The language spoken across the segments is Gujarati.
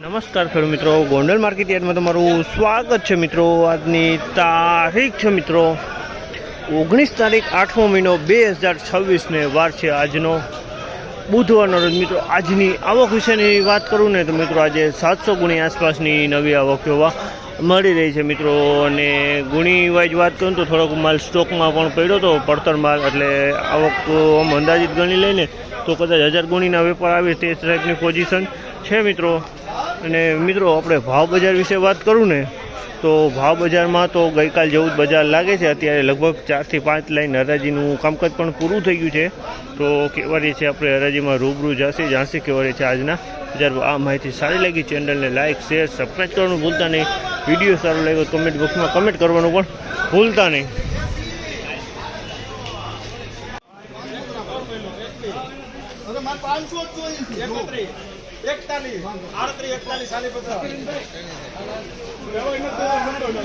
નમસ્કાર ખેડૂત મિત્રો, ગોંડલ માર્કેટ યાર્ડમાં તમારું સ્વાગત છે મિત્રો। આજની તારીખ છે મિત્રો 19 તારીખ 8મો મહિનો 2026 ને વાર છે આજનો બુધવારનો રોજ મિત્રો। આજની આવક વિશેની વાત કરું ને તો મિત્રો આજે 700 ગુણી આસપાસની નવી આવક જોવા મળી રહી છે મિત્રો। અને ગુણી વાઇઝ વાત કરું તો થોડોક માલ સ્ટોકમાં પણ પડ્યો હતો પડતર માલ, એટલે આવક આમ અંદાજિત ગણી લઈને તો કદાચ 1000 ગુણીના વેપાર આવે તે ટાઈપની પોઝિશન છે મિત્રો। અને મિત્રો આપણે ભાવ બજાર વિશે વાત કરું ને તો ભાવ બજારમાં તો ગઈકાલ જેવું જ બજાર લાગે છે। અત્યારે લગભગ 4 થી 5 લાઈન હરાજીનું કામકાજ પણ પૂરું થઈ ગયું છે। તો કેવા રહી છે આપણે હરાજીમાં રૂબરૂ જાણસી કેવા રહી છે આજના બજાર। આ માહિતી સારી લાગી ચેનલને લાઇક શેર સબસ્ક્રાઈબ કરવાનું ભૂલતા નહીં। વિડીયો સારો લાગ્યો કમેન્ટ બોક્સમાં કમેન્ટ કરવાનું પણ ભૂલતા નહીં।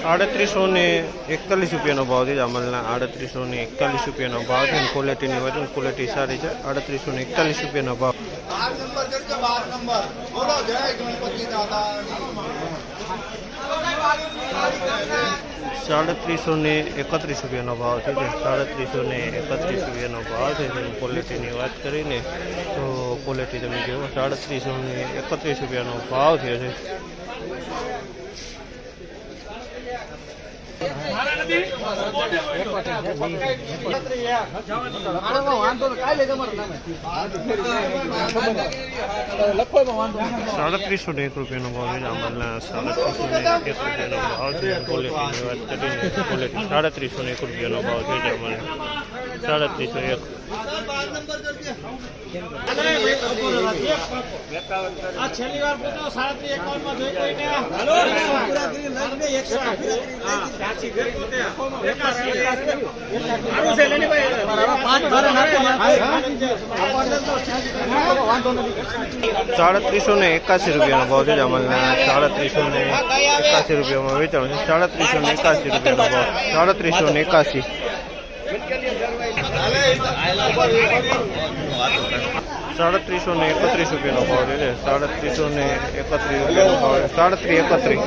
₹3841 રૂપિયાનો ભાવ છે જામલના। ₹3841 રૂપિયાનો ભાવ છે। ક્વોલિટીની વાત ક્વોલિટી સારી છે। ₹3841 રૂપિયાનો ભાવ। 331 રૂપિયાનો ભાવ છે। 331 રૂપિયાનો ભાવ છે। ક્વોલિટીની વાત કરીને તો ક્વોલિટી તમે જુઓ 331 રૂપિયાનો ભાવ થયો છે। ₹331 રૂપિયાનો ભાવ છે જામલના। 331 રૂપિયાનો ભાવ છે। ક્વોલિટીની વાત કરીને ક્વોલિટી 331 રૂપિયાનો ભાવ છે જામલના। 331 ₹381 રૂપિયાનો ભાવ છે જામલના। 381 રૂપિયામાં વેચાણ છે। 381 રૂપિયાનો ભાવ। 381 ₹331 રૂપિયાનો ભાવ છે। 331 રૂપિયાનો ભાવ। 331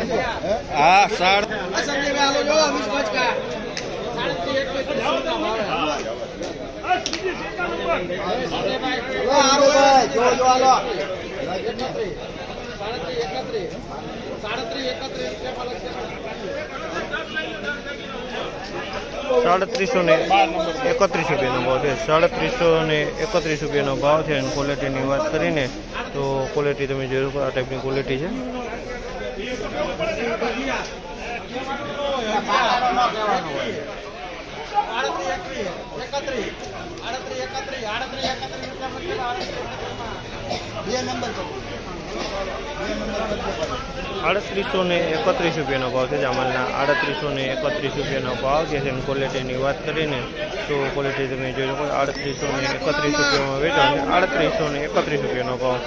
હા 331 રૂપિયાનો ભાવ છે। 331 રૂપિયાનો ભાવ છે। અને ક્વોલિટીની વાત કરીને તો ક્વોલિટી તમે જોઈ આ ટાઈપની ક્વોલિટી છે। ₹331 રૂપિયાનો ભાવ છે જામલના। 331 રૂપિયાનો ભાવ છે। અને ક્વોલિટીની વાત કરીને તો ક્વોલિટી તમે જોઈ શકો 331 રૂપિયામાં વેચાણ છે। 331 રૂપિયાનો ભાવ।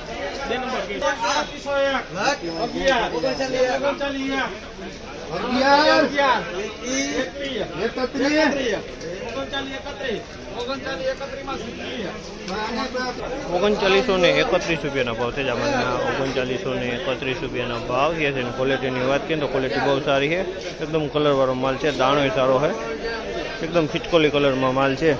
₹3931 રૂપિયાનો ભાવ છે જામલના। 3931 રૂપિયાનો ભાવ છે। અને ક્વોલિટીની વાત કરીએ તો ક્વોલિટી બહુ સારી છે। એકદમ કલરવાળો માલ છે। દાણો સારો છે। એકદમ ખિચકોલી કલરમાં માલ છે।